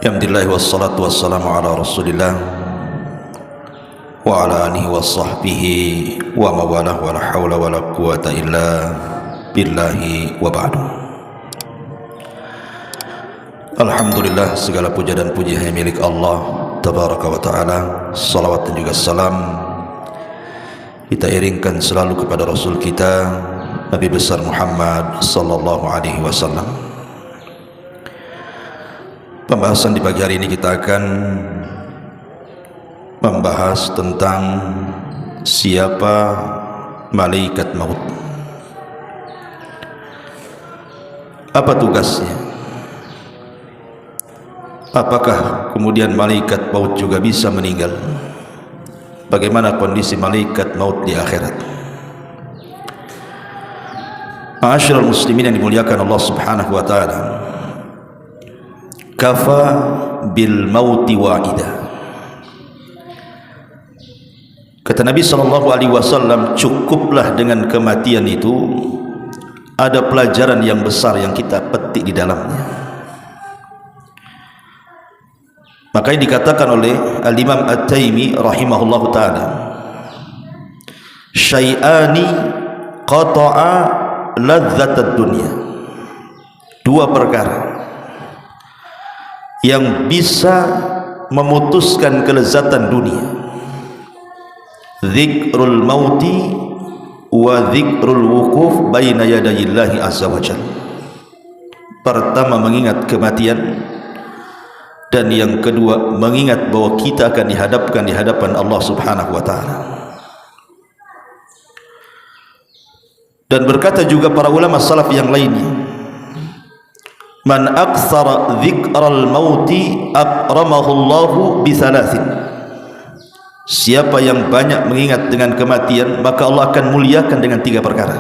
Alhamdulillah wassalatu wassalamu ala rasulillah wa ala alihi wa sahbihi wa mawalah wa la hawla wa la quwata illa billahi wa ba'du. Alhamdulillah, segala puja dan puji hanya milik Allah tabaraka wa ta'ala. Salawat dan juga salam kita iringkan selalu kepada Rasul kita Nabi besar Muhammad sallallahu alaihi wasallam. Pembahasan di pagi hari ini kita akan membahas tentang siapa malaikat maut. Apa tugasnya? Apakah kemudian malaikat maut juga bisa meninggal? Bagaimana kondisi malaikat maut di akhirat? Ma'asyiral muslimin yang dimuliakan Allah Subhanahu wa taala. Kafa bil mauti wa'ida. Kata Nabi SAW, cukuplah dengan kematian itu ada pelajaran yang besar yang kita petik di dalamnya. Makanya dikatakan oleh Al-Imam At-Taimi rahimahullahu ta'ala, syai'ani qata'a ladzatad dunya. Dua perkara yang bisa memutuskan kelezatan dunia: dzikrul mauti wa dzikrul wukuf baina yadayillahi azza wa jalla. Pertama, mengingat kematian, dan yang kedua, mengingat bahwa kita akan dihadapkan di hadapan Allah Subhanahu wa taala. Dan berkata juga para ulama salaf yang lainnya, man aktsara dzikral mauti akramahullahu bi thalathin. Siapa yang banyak mengingat dengan kematian, maka Allah akan muliakan dengan tiga perkara.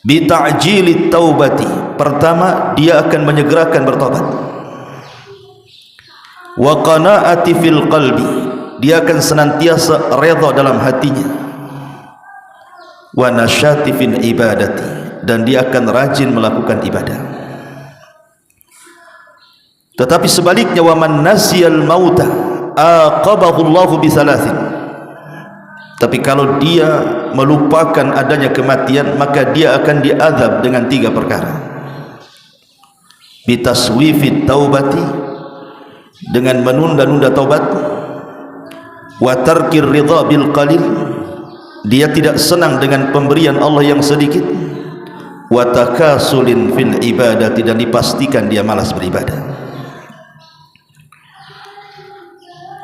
Bi ta'jilit taubati, pertama dia akan menyegerakan bertobat. Wa qanaati fil qalbi, dia akan senantiasa redha dalam hatinya. Wa nasyati fil ibadati, dan dia akan rajin melakukan ibadah. Tetapi sebaliknya, wa man nasiyal mauta aqabahu Allahu bi thalathin. Tapi kalau dia melupakan adanya kematian, maka dia akan diazab dengan tiga perkara. Bi taswifit taubati, dengan menunda-nunda taubat. Wa tarkir ridha bil qalil, dia tidak senang dengan pemberian Allah yang sedikit. Wa takasulin fil ibadati, dan dipastikan dia malas beribadah.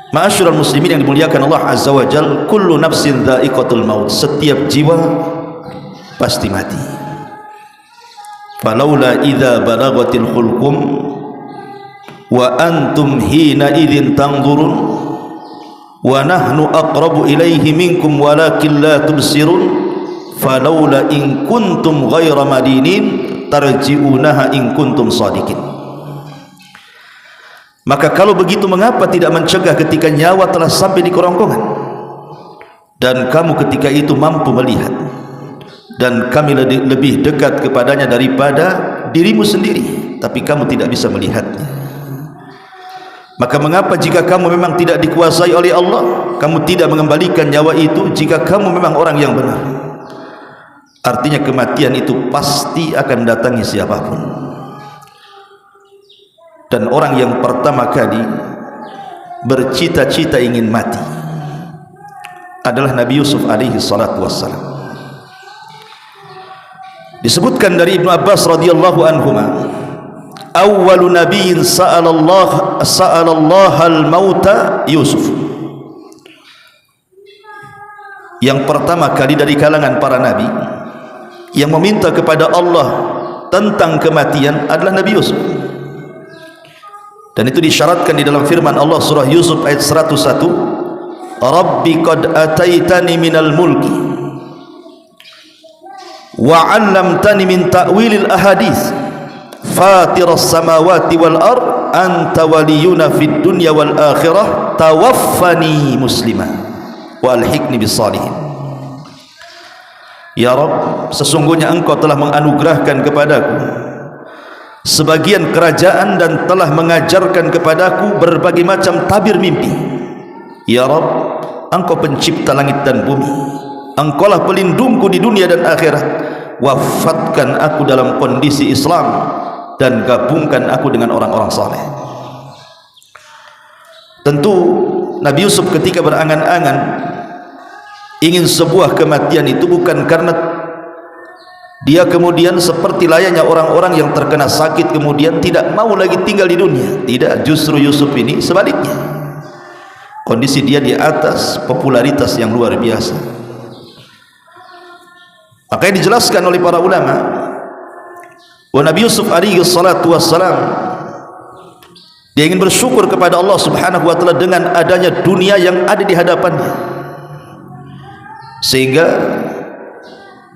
Ma'asyiral muslimin yang dimuliakan Allah azza wa jalla, kullu nafsin dha'iqatul maut, setiap jiwa pasti mati. Falaula idza balagatil khulqum wa antum hina idzin tanzurun wa nahnu aqrabu ilaihi minkum walakin la tubsirun falaula in kuntum ghaira madinin tarji'unaha in kuntum sadiqin. Maka kalau begitu, mengapa tidak mencegah ketika nyawa telah sampai di kerongkongan, dan kamu ketika itu mampu melihat, dan kami lebih dekat kepadanya daripada dirimu sendiri, tapi kamu tidak bisa melihatnya. Maka mengapa jika kamu memang tidak dikuasai oleh Allah, kamu tidak mengembalikan nyawa itu jika kamu memang orang yang benar? Artinya kematian itu pasti akan datangi siapapun. Dan orang yang pertama kali bercita-cita ingin mati adalah Nabi Yusuf alaihi salatu wassalam. Disebutkan dari Ibnu Abbas radhiyallahu anhuma, awwalu nabiyyin sa'alallah al-mauta Yusuf. Yang pertama kali dari kalangan para nabi yang meminta kepada Allah tentang kematian adalah Nabi Yusuf. Dan itu disyaratkan di dalam firman Allah surah Yusuf ayat 101, Rabbi qad ataitani minal mulki wa 'allamtani min ta'wilil ahadits fatiras samawati wal ard anta waliyuna fid dunya wal akhirah tawaffani musliman wa alhiqni bis salihin. Ya Rabb, sesungguhnya Engkau telah menganugerahkan kepadaku sebagian kerajaan dan telah mengajarkan kepadaku berbagai macam tabir mimpi. Ya Rabb, Engkau pencipta langit dan bumi, Engkaulah pelindungku di dunia dan akhirat. Wafatkan aku dalam kondisi Islam dan gabungkan aku dengan orang-orang saleh. Tentu Nabi Yusuf ketika berangan-angan ingin sebuah kematian itu bukan karena dia kemudian seperti layaknya orang-orang yang terkena sakit kemudian tidak mau lagi tinggal di dunia. Tidak, justru Yusuf ini sebaliknya, kondisi dia di atas popularitas yang luar biasa. Makanya dijelaskan oleh para ulama bahwa Nabi Yusuf alaihi salatu wassalam dia ingin bersyukur kepada Allah subhanahu wa ta'ala dengan adanya dunia yang ada di hadapannya, sehingga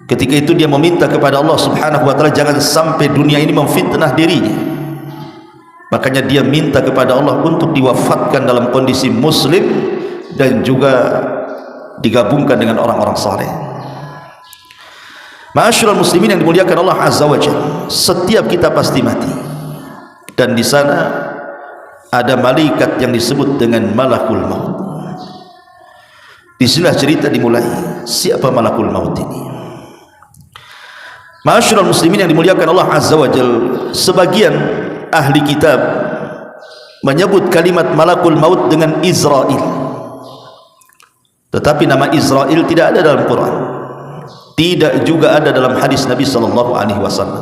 ketika itu dia meminta kepada Allah subhanahu wa ta'ala jangan sampai dunia ini memfitnah dirinya. Makanya dia minta kepada Allah untuk diwafatkan dalam kondisi muslim dan juga digabungkan dengan orang-orang saleh. Ma'asyiral muslimin yang dimuliakan Allah azza wa jalla, setiap kita pasti mati, dan di sana ada malaikat yang disebut dengan malakul maut. Disinilah cerita dimulai. Siapa malakul maut ini? Ma'asyiral muslimin yang dimuliakan Allah azza wa jalla, sebagian ahli kitab menyebut kalimat malakul maut dengan Israel, tetapi nama Israel tidak ada dalam Quran, tidak juga ada dalam hadis Nabi sallallahu alaihi wasallam.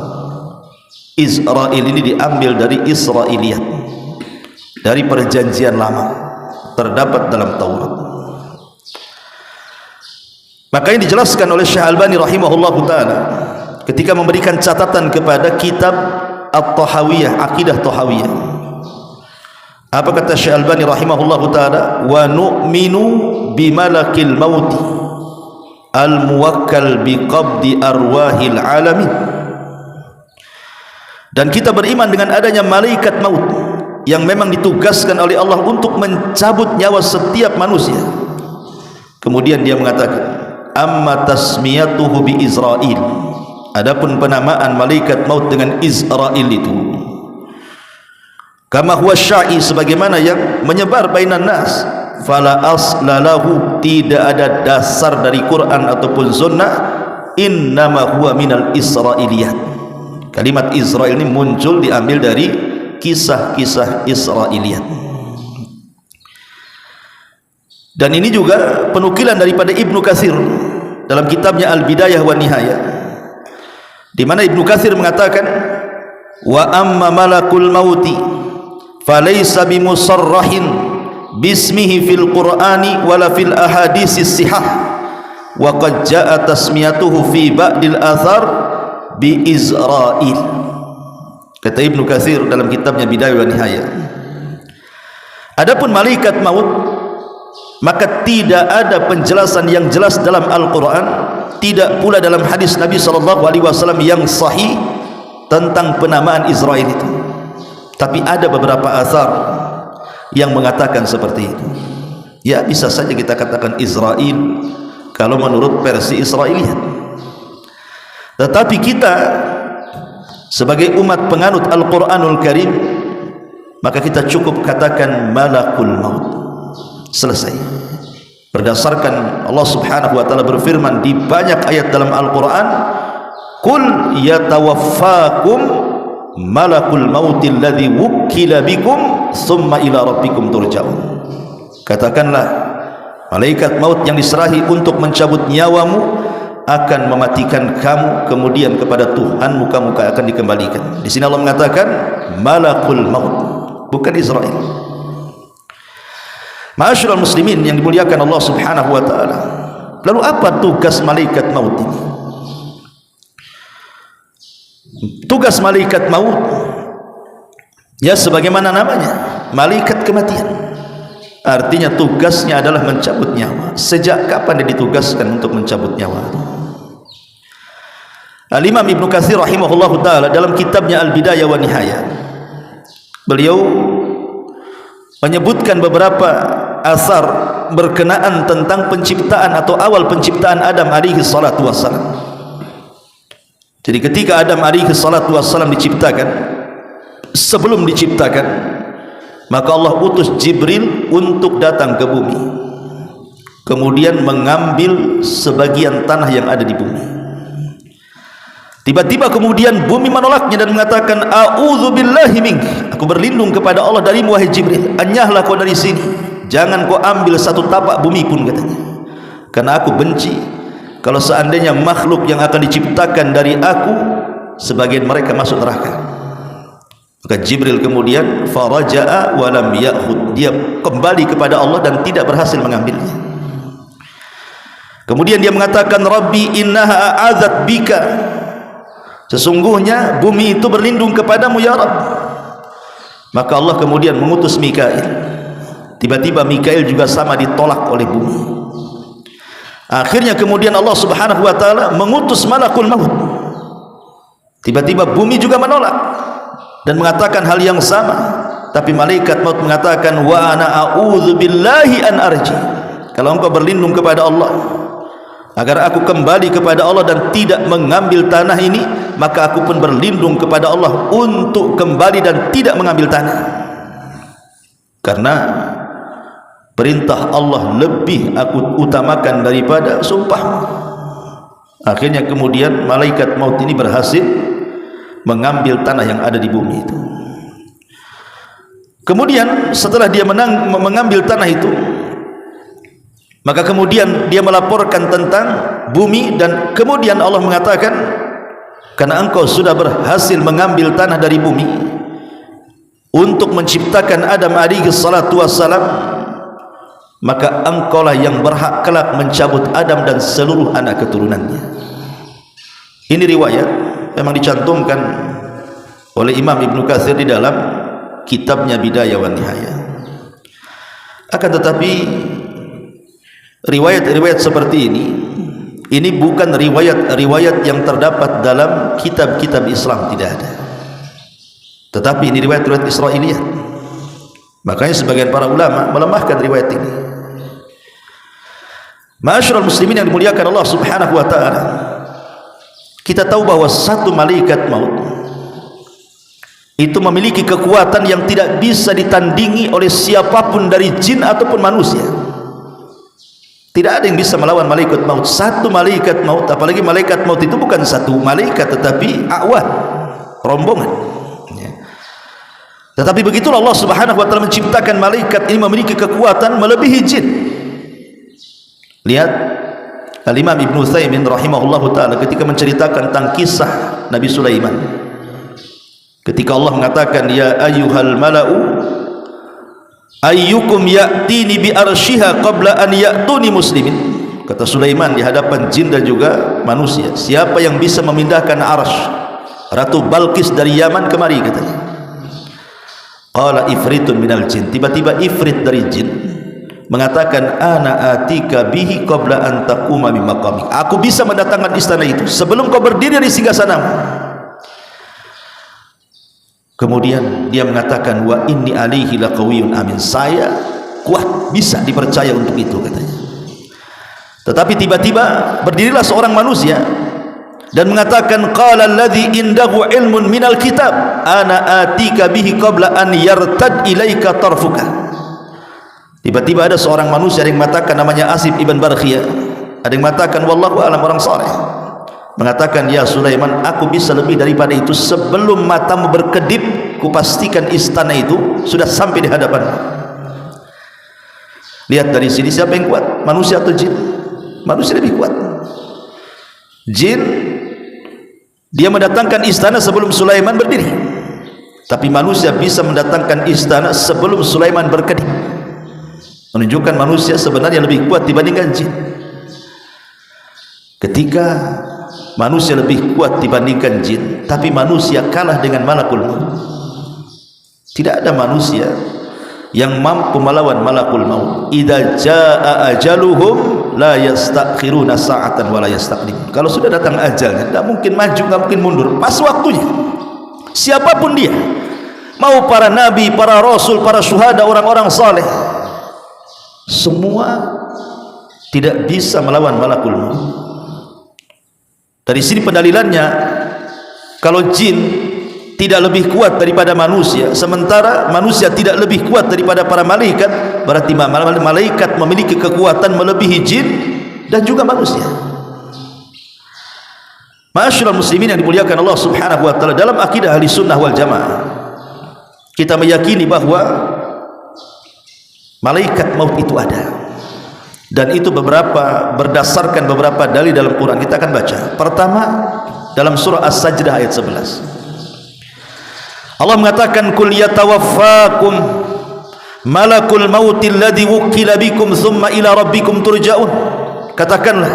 Israel ini diambil dari Israiliyat, dari perjanjian lama, terdapat dalam Taurat. Makanya dijelaskan oleh Syekh Albani rahimahullahu taala ketika memberikan catatan kepada kitab At-Tahawiyah, Aqidah Tahawiyah. Apa kata Syekh Albani rahimahullahu taala? Wa nu'minu bimalakil mauti al-muwakkal biqabdi arwahil alamin. Dan kita beriman dengan adanya malaikat maut yang memang ditugaskan oleh Allah untuk mencabut nyawa setiap manusia. Kemudian dia mengatakan, amma tasmiyatuhu bi Israil, adapun penamaan malaikat maut dengan Israil itu, kama huwa syai, sebagaimana yang menyebar bainan nas, fala aslalahu, tidak ada dasar dari Quran ataupun sunnah, innama huwa minal Israiliyat. Kalimat Israel ini muncul diambil dari kisah-kisah Israiliyat. Dan ini juga penukilan daripada Ibnu Katsir dalam kitabnya Al-Bidayah wa Nihayah, di mana Ibnu Katsir mengatakan, wa amma malakul mauti falaysa bimusarrahin bismihi fil Qur'ani wala fil ahadisis sihah, wa qad jaa tasmiyatuhu fi ba'dil athar bi Israil. Kata Ibnu Katsir dalam kitabnya Bidayah wa Nihayah, adapun malaikat maut, maka tidak ada penjelasan yang jelas dalam Al-Quran, tidak pula dalam hadis Nabi SAW yang sahih tentang penamaan Israel itu. Tapi ada beberapa asar yang mengatakan seperti itu. Ya, bisa saja kita katakan Israel kalau menurut versi Israiliyat. Tetapi kita sebagai umat penganut Al-Quranul Karim, maka kita cukup katakan malakul maut. Selesai. Berdasarkan Allah subhanahu wa ta'ala berfirman di banyak ayat dalam Al-Quran, qul yatawaffakum malakul mautil ladzi wukkila bikum thumma ila rabbikum turja'un. Katakanlah, malaikat maut yang diserahi untuk mencabut nyawamu akan mematikan kamu, kemudian kepada Tuhanmu kamu akan dikembalikan. Di sini Allah mengatakan malakul maut, bukan Israel. Ma'asyiral muslimin yang dimuliakan Allah subhanahu wa ta'ala, lalu apa tugas malaikat maut ini? Tugas malaikat maut, ya sebagaimana namanya, malaikat kematian. Artinya tugasnya adalah mencabut nyawa. Sejak kapan dia ditugaskan untuk mencabut nyawa? Al-Imam Ibnu Katsir rahimahullahu ta'ala dalam kitabnya Al-Bidayah wa Nihayah, beliau menyebutkan beberapa asar berkenaan tentang penciptaan atau awal penciptaan Adam alaihi salatu wassalam. Jadi ketika Adam alaihi salatu wassalam diciptakan, sebelum diciptakan, maka Allah utus Jibril untuk datang ke bumi, kemudian mengambil sebagian tanah yang ada di bumi. Tiba-tiba kemudian bumi menolaknya dan mengatakan, a'udzubillahi mink, aku berlindung kepada Allah darimu wahai Jibril, enyahlah kau dari sini, jangan kau ambil satu tapak bumi pun, katanya, karena aku benci kalau seandainya makhluk yang akan diciptakan dari aku sebagian mereka masuk neraka. Maka Jibril kemudian faraja'a wa lam ya'khud, dia kembali kepada Allah dan tidak berhasil mengambilnya. Kemudian dia mengatakan, Rabbi innaha a'adzat bika, sesungguhnya bumi itu berlindung kepadamu ya Rabb. Maka Allah kemudian mengutus Mikail. Tiba-tiba Mikail juga sama ditolak oleh bumi. Akhirnya kemudian Allah Subhanahu wa taala mengutus malakul maut. Tiba-tiba bumi juga menolak dan mengatakan hal yang sama, tapi malaikat maut mengatakan, wa ana a'udzubillahi an arji, kalau engkau berlindung kepada Allah agar aku kembali kepada Allah dan tidak mengambil tanah ini, maka aku pun berlindung kepada Allah untuk kembali dan tidak mengambil tanah. Karena perintah Allah lebih aku utamakan daripada sumpah. Akhirnya kemudian malaikat maut ini berhasil mengambil tanah yang ada di bumi itu. Kemudian setelah dia mengambil tanah itu, maka kemudian dia melaporkan tentang bumi, dan kemudian Allah mengatakan, karena engkau sudah berhasil mengambil tanah dari bumi untuk menciptakan Adam alaihi salatu wassalam, maka engkaulah yang berhak kelak mencabut Adam dan seluruh anak keturunannya. Ini riwayat memang dicantumkan oleh Imam Ibnu Katsir di dalam kitabnya Bidayah wan Nihayah. Akan tetapi riwayat-riwayat seperti ini bukan riwayat-riwayat yang terdapat dalam kitab-kitab Islam, tidak ada. Tetapi ini riwayat-riwayat Israiliyat. Makanya sebagian para ulama melemahkan riwayat ini. Ma'asyiral muslimin yang dimuliakan Allah Subhanahu wa taala, kita tahu bahwa satu malaikat maut itu memiliki kekuatan yang tidak bisa ditandingi oleh siapapun dari jin ataupun manusia. Tidak ada yang bisa melawan malaikat maut. Satu malaikat maut, apalagi malaikat maut itu bukan satu malaikat tetapi awan, rombongan. Tetapi begitulah Allah Subhanahu wa taala menciptakan malaikat ini memiliki kekuatan melebihi jin. Lihat Al-Imam Ibnu Utsaimin rahimahullahu taala ketika menceritakan tentang kisah Nabi Sulaiman. Ketika Allah mengatakan, ya ayyuhal mala'u ayyukum ya'tini bi arsyiha qabla an ya'tuni muslimin. Kata Sulaiman di hadapan jin dan juga manusia, siapa yang bisa memindahkan arsy Ratu Balqis dari Yaman kemari, katanya. Qala ifritun minal jin, tiba-tiba ifrit dari jin mengatakan, ana atika bihi qabla an taquma min maqamik, aku bisa mendatangkan istana itu sebelum kau berdiri dari singgasanamu. Kemudian dia mengatakan, wa inni alaihi laqawiyyun amin, saya kuat, bisa dipercaya untuk itu, katanya. Tetapi tiba-tiba berdirilah seorang manusia dan mengatakan, qala alladhi indahu ilmun minal kitab ana atika bihi qabla an yartad ilaika tarfuka. Tiba-tiba ada seorang manusia yang mengatakan, namanya Asif ibn Barkhiyah, ada yang mengatakan wallahu alam, orang saleh, mengatakan, ya Sulaiman, aku bisa lebih daripada itu, sebelum matamu berkedip kupastikan istana itu sudah sampai di hadapanmu. Lihat dari sini siapa yang kuat, manusia atau jin? Manusia lebih kuat. Jin dia mendatangkan istana sebelum Sulaiman berdiri, tapi manusia bisa mendatangkan istana sebelum Sulaiman berkedip, menunjukkan manusia sebenarnya lebih kuat dibandingkan jin. Ketika manusia lebih kuat dibandingkan jin, tapi manusia kalah dengan malakul maut. Tidak ada manusia yang mampu melawan malakul maut. Idza jaa ajaluhum la yastakhiruna sa'atan wa la yastaqdimun. Kalau sudah datang ajalnya, tidak mungkin maju, tidak mungkin mundur, pas waktunya. Siapapun dia, mau para nabi, para rasul, para syuhada, orang-orang saleh, semua tidak bisa melawan malakul maut. Dari sini pendalilannya, kalau jin tidak lebih kuat daripada manusia, sementara manusia tidak lebih kuat daripada para malaikat, berarti malaikat memiliki kekuatan melebihi jin dan juga manusia. Ma'asyiral muslimin yang dimuliakan Allah Subhanahu wa taala, dalam akidah ahli sunnah wal jamaah kita meyakini bahwa malaikat maut itu ada, dan itu berdasarkan beberapa dalil dalam Quran. Kita akan baca. Pertama, dalam surah As-Sajdah ayat 11 Allah mengatakan, kul yatawaffakum malakul mautil ladzi wukila bikum thumma ila rabbikum turja'un. Katakanlah,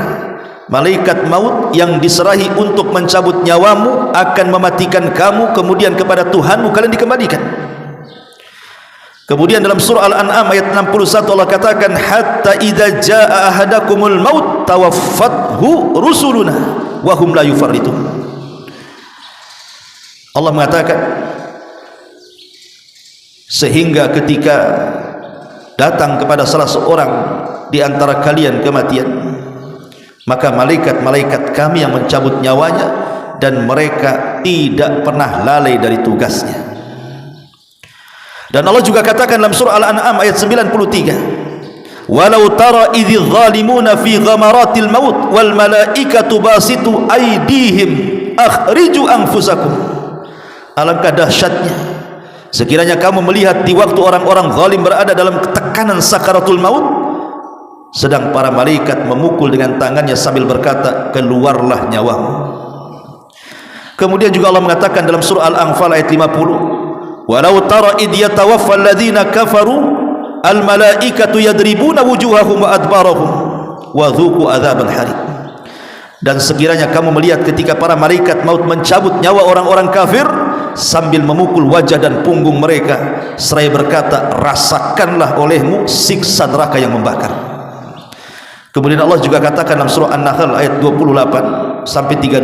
malaikat maut yang diserahi untuk mencabut nyawamu akan mematikan kamu, kemudian kepada Tuhanmu kalian dikembalikan. Kemudian dalam surah Al-An'am ayat 61 Allah katakan, hatta idza jaa ahadakumul maut tawaffathu rusuluna wa hum la yufarritun. Allah mengatakan, sehingga ketika datang kepada salah seorang di antara kalian kematian, maka malaikat-malaikat kami yang mencabut nyawanya, dan mereka tidak pernah lalai dari tugasnya. Dan Allah juga katakan dalam surah Al-An'am ayat 93, walau tara idz zalimuna fi ghamaratil maut wal malaikatu basitu aydihim akhriju anfusakum. Alangkah dahsyatnya sekiranya kamu melihat di waktu orang-orang zalim berada dalam tekanan sakaratul maut, sedang para malaikat memukul dengan tangannya sambil berkata, keluarlah nyawamu. Kemudian juga Allah mengatakan dalam surah Al-Anfal ayat 50, walau tara id yatawaffal ladzina kafaru al malaikatu yadribuna wujuhahum wa adbarahum wa dzuqu adzabal hariq. Dan sekiranya kamu melihat ketika para malaikat maut mencabut nyawa orang-orang kafir sambil memukul wajah dan punggung mereka seraya berkata, rasakanlah olehmu siksa neraka yang membakar. Kemudian Allah juga katakan dalam surah An-Nahl ayat 28 sampai 32,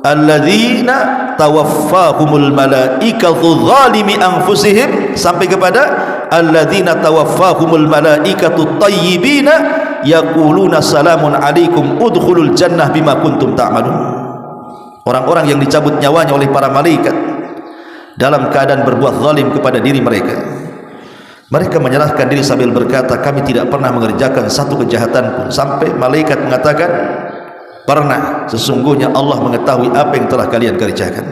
alladzina tawaffahumul malaikatu zalimi anfusihim, sampai kepada alladzina tawaffahumul malaikatu tayyibina yaquluna salamun alaikum udkhulul jannah bima kuntum ta'malun. Orang-orang yang dicabut nyawanya oleh para malaikat dalam keadaan berbuat zalim kepada diri mereka, mereka menyerahkan diri sambil berkata, kami tidak pernah mengerjakan satu kejahatan pun, sampai malaikat mengatakan, pernah, sesungguhnya Allah mengetahui apa yang telah kalian kerjakan.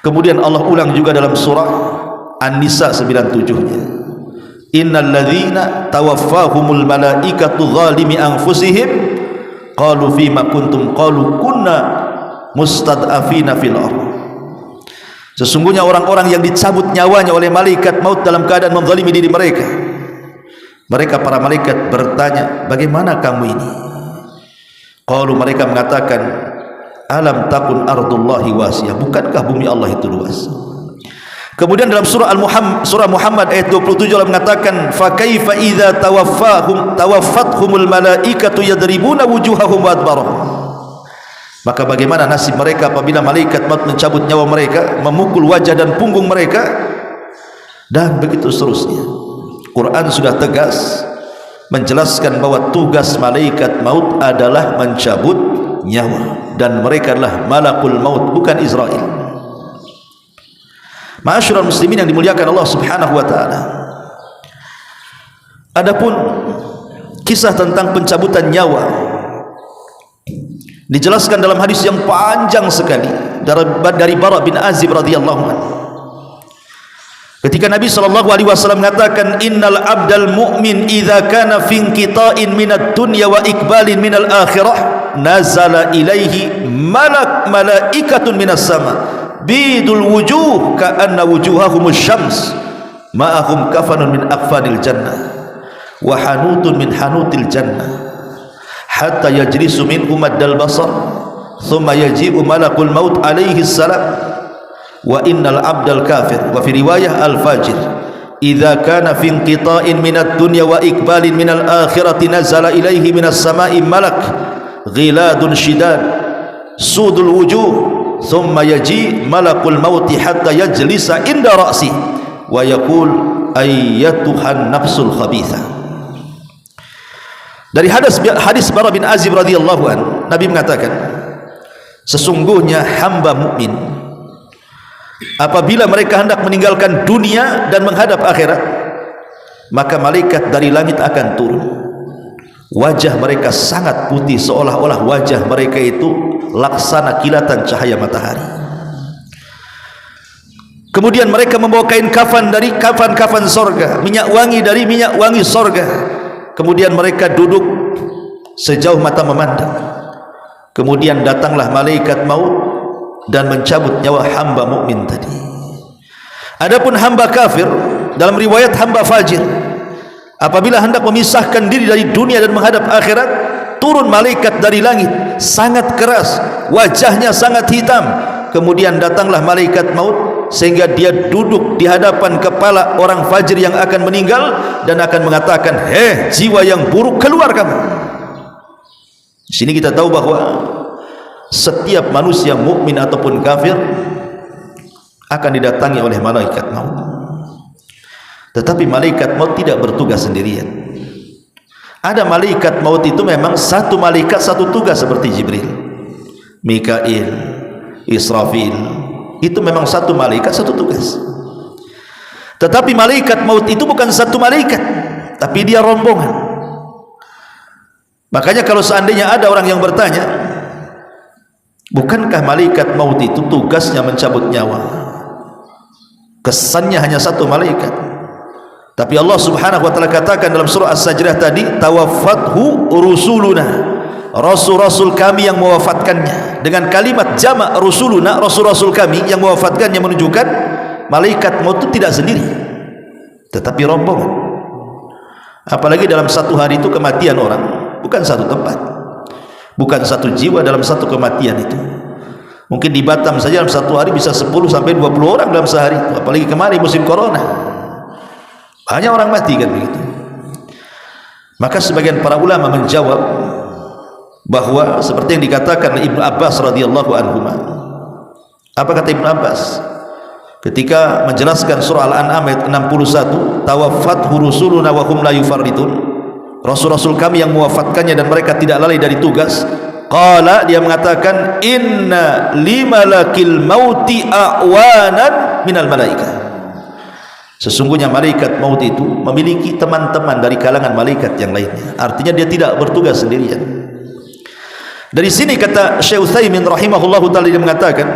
Kemudian Allah ulang juga dalam surah An-Nisa 97-nya, innal ladzina tawaffahumul malaikatu zalimi anfusihim qalu fima kuntum qalu kunna mustad'afina fil ardh. Sesungguhnya orang-orang yang dicabut nyawanya oleh malaikat maut dalam keadaan menzalimi diri mereka, mereka para malaikat bertanya, bagaimana kamu ini? Qalu, mereka mengatakan, alam takun ardullahi wasiyah, bukankah bumi Allah itu luas? Kemudian dalam surah Muhammad ayat 27 Allah mengatakan, fa kaifa idza tawaffathumul malaikatu yadribuna wujuhahum wa adbarahum. Maka bagaimana nasib mereka apabila malaikat maut mencabut nyawa mereka, memukul wajah dan punggung mereka, dan begitu seterusnya. Quran sudah tegas menjelaskan bahwa tugas malaikat maut adalah mencabut nyawa, dan mereka adalah malakul maut, bukan Israel. Ma'asyiral muslimin yang dimuliakan Allah Subhanahu wa taala, adapun kisah tentang pencabutan nyawa dijelaskan dalam hadis yang panjang sekali dari Bara bin Azib radhiyallahu anhu. Ketika Nabi SAW mengatakan, innal abdal mu'min idza kana fi inqita'in minad dunya wa iqbalin minal akhirah nazala ilaihi malaikatun minas sama bidul wujuh ka'anna wujuhahumus syams ma'ahum kafanun min akfanil jannah wa hanutun min hanutil jannah hatta yajlisu minhum maddal basar thumma yaji'u malakul maut alaihi salam wa innal abdal kafir wa fi riwayah al fajir idza kana fi inqita'in minad dunya wa iqbalin minal akhirati nazala ilaihi minas sama'i malak ghiladun shidad sudul wujuh thumma yaji malakul maut hatta yajlisa inda ra'si wa yaqul ayyatuhan nafsul khabithah. Dari hadis Bara bin Azib radhiyallahu anhu, Nabi mengatakan, sesungguhnya hamba mukmin apabila mereka hendak meninggalkan dunia dan menghadap akhirat, maka malaikat dari langit akan turun. Wajah mereka sangat putih, seolah-olah wajah mereka itu laksana kilatan cahaya matahari. Kemudian mereka membawa kain kafan dari kafan-kafan sorga, minyak wangi dari minyak wangi sorga. Kemudian mereka duduk sejauh mata memandang. Kemudian datanglah malaikat maut dan mencabut nyawa hamba mukmin tadi. Adapun hamba kafir, dalam riwayat hamba fajir, apabila hendak memisahkan diri dari dunia dan menghadap akhirat, turun malaikat dari langit, sangat keras, wajahnya sangat hitam. Kemudian datanglah malaikat maut sehingga dia duduk di hadapan kepala orang fajir yang akan meninggal dan akan mengatakan, "Hei jiwa yang buruk, keluar kamu." Di sini kita tahu bahwa setiap manusia mukmin ataupun kafir akan didatangi oleh malaikat maut. Tetapi malaikat maut tidak bertugas sendirian. Ada malaikat maut itu memang satu malaikat satu tugas seperti Jibril, Mikail, Israfil. Itu memang satu malaikat satu tugas. Tetapi malaikat maut itu bukan satu malaikat, tapi dia rombongan. Makanya kalau seandainya ada orang yang bertanya, bukankah malaikat maut itu tugasnya mencabut nyawa? Kesannya hanya satu malaikat. Tapi Allah Subhanahu wa taala katakan dalam surah As-Sajdah tadi, tawaffathu rusuluna, rasul-rasul kami yang mewafatkannya. Dengan kalimat jamak rusuluna, rasul-rasul kami yang mewafatkannya, menunjukkan malaikat maut itu tidak sendiri, tetapi rombongan. Apalagi dalam satu hari itu kematian orang bukan satu tempat, bukan satu jiwa dalam satu kematian itu. Mungkin di Batam saja dalam satu hari bisa 10 sampai 20 orang dalam sehari itu. Apalagi kemarin musim corona, banyak orang mati kan begitu. Maka sebagian para ulama menjawab bahwa seperti yang dikatakan Ibnu Abbas radhiyallahu anhu. Apa kata Ibnu Abbas ketika menjelaskan surah Al-An'am ayat 61, tawaffathu rusuluna wa hum la yufarritun, rasul-rasul kami yang mewafatkannya dan mereka tidak lalai dari tugas. Qala, dia mengatakan, inna limalakil mauti a'wanan minal malaikah. Sesungguhnya malaikat maut itu memiliki teman-teman dari kalangan malaikat yang lainnya. Artinya dia tidak bertugas sendirian. Dari sini kata Syekh Utsaimin rahimahullahu taala, dia mengatakan,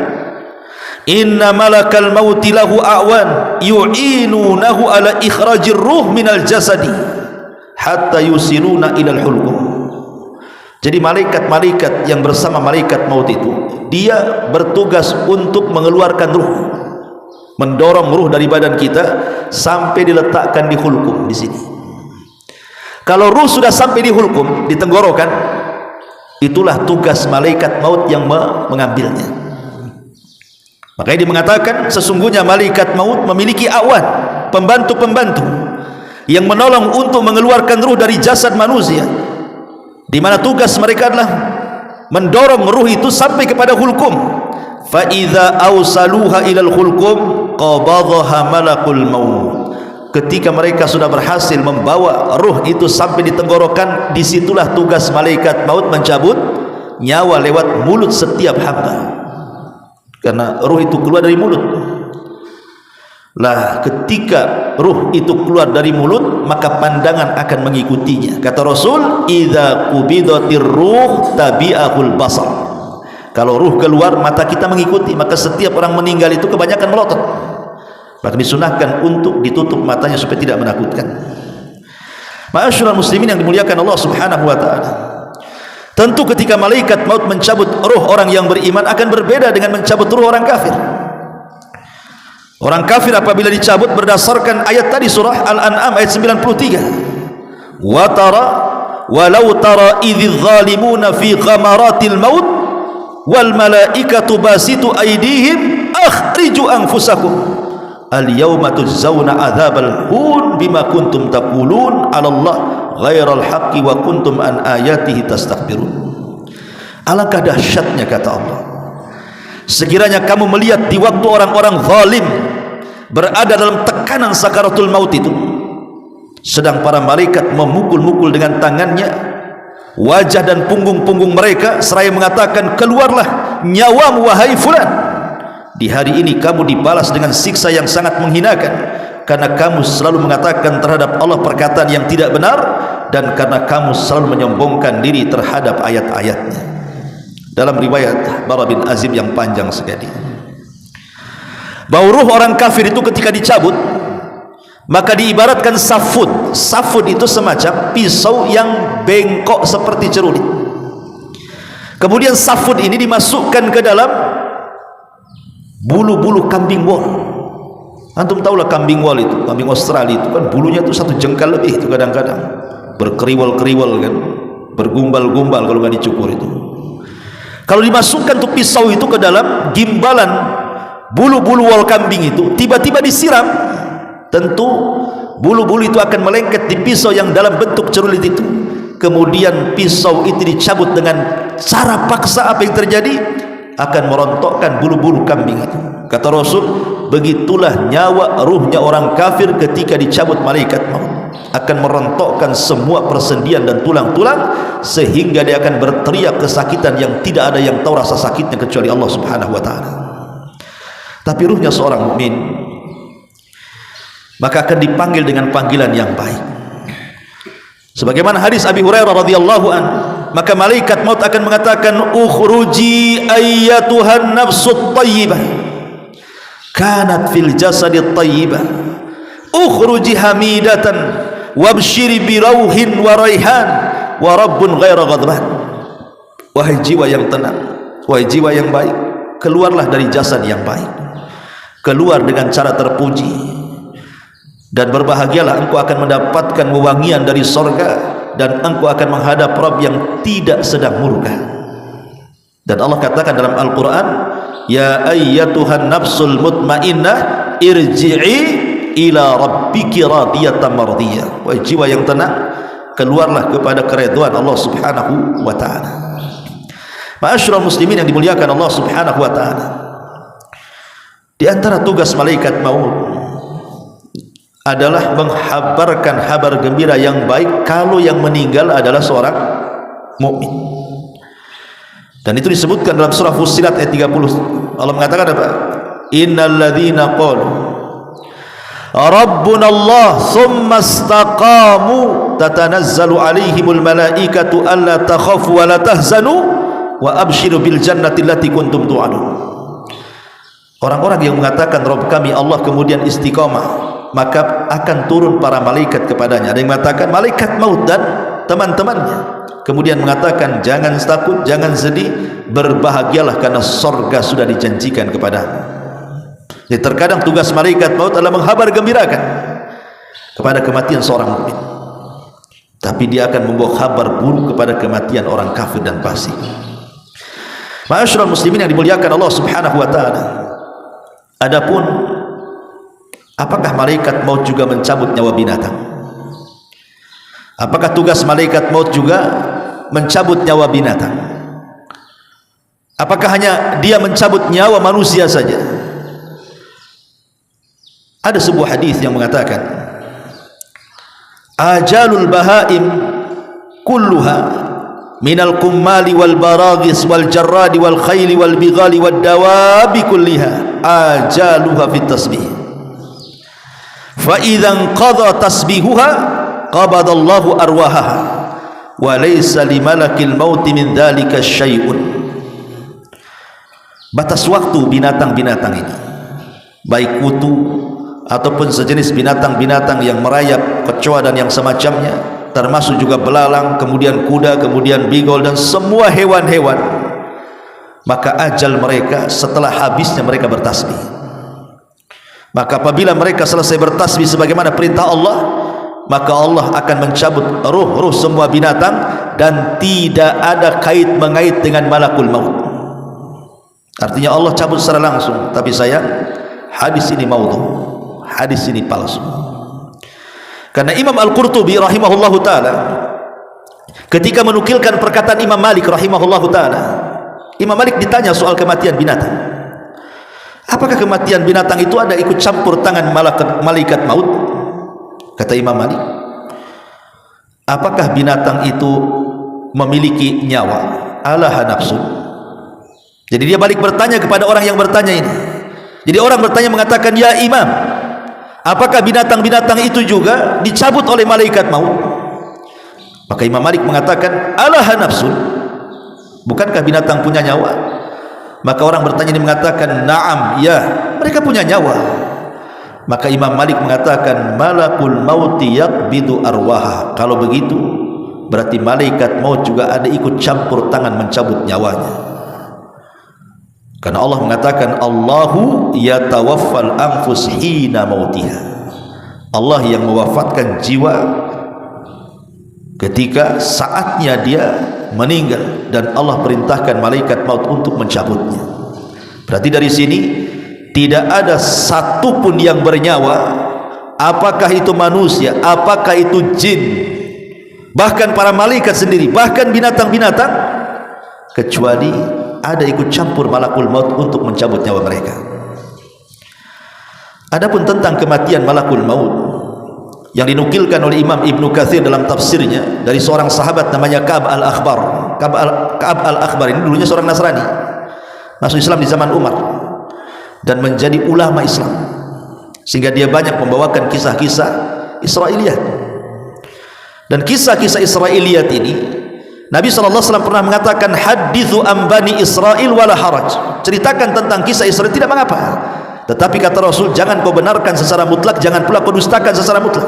inna malakal mauti lahu a'wan yu'inunahu ala ikhrajir ruh minal jasadi hatta yusiluna ilal hulqum. Jadi malaikat-malaikat yang bersama malaikat maut itu, dia bertugas untuk mengeluarkan ruh, mendorong ruh dari badan kita sampai diletakkan di hulqum di sini. Kalau ruh sudah sampai di hulqum, di tenggorokan, itulah tugas malaikat maut yang mengambilnya. Makanya dia mengatakan sesungguhnya malaikat maut memiliki awan, pembantu-pembantu yang menolong untuk mengeluarkan ruh dari jasad manusia, di mana tugas mereka adalah mendorong ruh itu sampai kepada hulqum. Fa idza awsaluha ilal hulqum qabadhaha malakul maut. Ketika mereka sudah berhasil membawa ruh itu sampai di tenggorokan, disitulah tugas malaikat maut mencabut nyawa lewat mulut setiap hamba, karena ruh itu keluar dari mulut. Lah ketika ruh itu keluar dari mulut, maka pandangan akan mengikutinya. Kata Rasul, idza qubidatir ruh tabi'ahul basar. Kalau ruh keluar, mata kita mengikuti. Maka setiap orang meninggal itu kebanyakan melotot, maka disunahkan untuk ditutup matanya supaya tidak menakutkan. Ma'asyiral muslimin yang dimuliakan Allah Subhanahu wa taala, tentu ketika malaikat maut mencabut ruh orang yang beriman akan berbeda dengan mencabut ruh orang kafir. Orang kafir apabila dicabut berdasarkan ayat tadi surah Al-An'am ayat 93, wa tara walau tara idz zalimuna fi ghamaratil maut wal malaikatu basitu aydihim akhriju anfusakum al yawma tujzauna adzabal hun bima kuntum taqulun 'ala Allah ghairal haqqi wa kuntum an ayatihi tastakbirun. Alangkah dahsyatnya, kata Allah, sekiranya kamu melihat di waktu orang-orang zalim berada dalam tekanan sakaratul maut itu, sedang para malaikat memukul-mukul dengan tangannya wajah dan punggung-punggung mereka seraya mengatakan, keluarlah nyawamu wahai fulan. Di hari ini kamu dibalas dengan siksa yang sangat menghinakan, karena kamu selalu mengatakan terhadap Allah perkataan yang tidak benar, dan karena kamu selalu menyombongkan diri terhadap ayat-ayatnya. Dalam riwayat Bara bin Azib yang panjang sekali, bahwa ruh orang kafir itu ketika dicabut, maka diibaratkan safud. Safud itu semacam pisau yang bengkok seperti cerulit. Kemudian safud ini dimasukkan ke dalam bulu-bulu kambing wol. Antum tahulah kambing wol itu, kambing Australia itu kan bulunya itu 1 jengkal lebih itu, kadang-kadang berkeriwal-keriwal kan, bergumbal-gumbal kalau nggak dicukur itu. Kalau dimasukkan tuh pisau itu ke dalam gimbalan bulu-bulu wol kambing itu, tiba-tiba disiram, tentu bulu-bulu itu akan melengket di pisau yang dalam bentuk cerulit itu. Kemudian pisau itu dicabut dengan cara paksa. Apa yang terjadi? Akan merontokkan bulu-bulu kambing itu. Kata Rasul, begitulah nyawa ruhnya orang kafir ketika dicabut malaikat maut, akan merontokkan semua persendian dan tulang-tulang, sehingga dia akan berteriak kesakitan yang tidak ada yang tahu rasa sakitnya kecuali Allah Subhanahu wa taala. Tapi ruhnya seorang mukmin maka akan dipanggil dengan panggilan yang baik. Sebagaimana hadis Abi Hurairah radhiyallahu an, maka malaikat maut akan mengatakan, ukhruji ayyatuhan nafsut tayyibah kanat fil jasadit tayyibah, ukhruji hamidatan wabshiri birauhin wa raihan wa rabbun ghaira ghadban. Wahai jiwa yang tenang, wahai jiwa yang baik, keluarlah dari jasad yang baik, keluar dengan cara terpuji, dan berbahagialah engkau akan mendapatkan wewangian dari sorga, dan engkau akan menghadap Rabb yang tidak sedang murka. Dan Allah katakan dalam Al-Quran, ya ayyatuhan nafsul mutmainnah irji'i ila rabbiki radiyatan mardiyah. Wahai jiwa yang tenang, keluarlah kepada keridhaan Allah Subhanahu wa ta'ala. Ma'asyiral muslimin yang dimuliakan Allah Subhanahu wa ta'ala, di antara tugas malaikat maut adalah menghabarkan kabar gembira yang baik kalau yang meninggal adalah seorang mukmin. Dan itu disebutkan dalam surah Fussilat ayat 30. Allah mengatakan apa? Innal ladzina qalu Rabbuna Allah tsumma istaqamu tatanazzalu alaihimul malaikatu alla takhafu wa la tahzanu wa abshiru bil jannati allati kuntum tu'adun. Orang-orang yang mengatakan Rabb kami Allah kemudian istiqamah, maka akan turun para malaikat kepadanya. Ada yang mengatakan malaikat maut dan teman-temannya, kemudian mengatakan jangan takut, jangan sedih, berbahagialah karena sorga sudah dijanjikan kepadamu. Jadi terkadang tugas malaikat maut adalah menghabar gembirakan kepada kematian seorang mukmin, tapi dia akan membawa kabar buruk kepada kematian orang kafir dan fasik. Ma'asyiral muslimin yang dimuliakan Allah Subhanahu wa taala, adapun apakah malaikat maut juga mencabut nyawa binatang? Apakah tugas malaikat maut juga mencabut nyawa binatang? Apakah hanya dia mencabut nyawa manusia saja? Ada sebuah hadis yang mengatakan, ajalul bahaim kulluha minal kummali wal baragis wal jarradi wal khayli wal bighali wal dawabi kulliha ajaluha fit tasbih. Fa idzan qadha tasbihuha qabadallahu arwahaha wa laysa limalakil maut min dzalika syai'un. Batas waktu binatang-binatang ini, baik kutu ataupun sejenis binatang-binatang yang merayap, kecoa dan yang semacamnya, termasuk juga belalang, kemudian kuda, kemudian bigol dan semua hewan-hewan, maka ajal mereka setelah habisnya mereka bertasbih. Maka apabila mereka selesai bertasbih sebagaimana perintah Allah, maka Allah akan mencabut ruh-ruh semua binatang dan tidak ada kait mengait dengan malakul maut. Artinya Allah cabut secara langsung. Tapi sayang, hadis ini maudhu, hadis ini palsu. Karena Imam Al-Qurtubi rahimahullahu ta'ala ketika menukilkan perkataan Imam Malik rahimahullahu ta'ala, Imam Malik ditanya soal kematian binatang, apakah kematian binatang itu ada ikut campur tangan malaikat maut? Kata Imam Malik, apakah binatang itu memiliki nyawa? Alaha nafsu. Jadi dia balik bertanya kepada orang yang bertanya ini, Jadi orang bertanya mengatakan, ya imam, apakah binatang-binatang itu juga dicabut oleh malaikat maut? Maka Imam Malik mengatakan, alaha nafsun, bukankah binatang punya nyawa? Maka orang bertanya ini mengatakan, na'am, ya, mereka punya nyawa. Maka Imam Malik mengatakan, malakul mauti yaqbidu arwaha. Kalau begitu berarti malaikat maut juga ada ikut campur tangan mencabut nyawanya. Karena Allah mengatakan, Allahu yatawaffal anfus hina mautiha. Allah yang mewafatkan jiwa ketika saatnya dia meninggal, dan Allah perintahkan malaikat maut untuk mencabutnya. Berarti dari sini tidak ada satupun yang bernyawa, apakah itu manusia, apakah itu jin, bahkan para malaikat sendiri, bahkan binatang-binatang, kecuali ada ikut campur malakul maut untuk mencabut nyawa mereka. Adapun tentang kematian malakul maut yang dinukilkan oleh Imam Ibnu Katsir dalam tafsirnya dari seorang sahabat namanya Ka'ab al-Akhbar. Ka'ab al-Akhbar ini dulunya seorang Nasrani, masuk Islam di zaman Umar dan menjadi ulama Islam, sehingga dia banyak membawakan kisah-kisah Israiliyat. Dan kisah-kisah Israiliyat ini Nabi SAW pernah mengatakan, hadithu ambani Israel wala haraj, ceritakan tentang kisah Israel tidak mengapa, tetapi kata Rasul, jangan kau benarkan secara mutlak, jangan pula kau dustakan secara mutlak.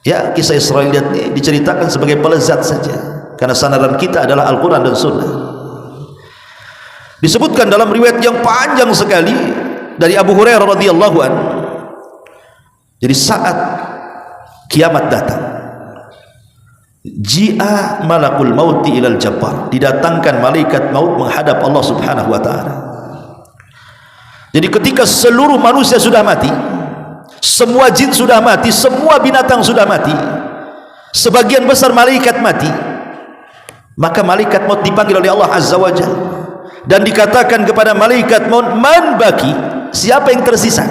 Ya, kisah Israiliyat ini diceritakan sebagai pelezat saja, karena sandaran kita adalah Al-Quran dan Sunnah. Disebutkan dalam riwayat yang panjang sekali dari Abu Hurairah radhiyallahu anhu, jadi saat kiamat datang, ji'a malakul mauti ilal jabbar, didatangkan malaikat maut menghadap Allah subhanahu wa ta'ala. Jadi ketika seluruh manusia sudah mati, semua jin sudah mati, semua binatang sudah mati, sebagian besar malaikat mati, maka malaikat maut dipanggil oleh Allah azza wa jalla, dan dikatakan kepada malaikat maut, man baki, siapa yang tersisa?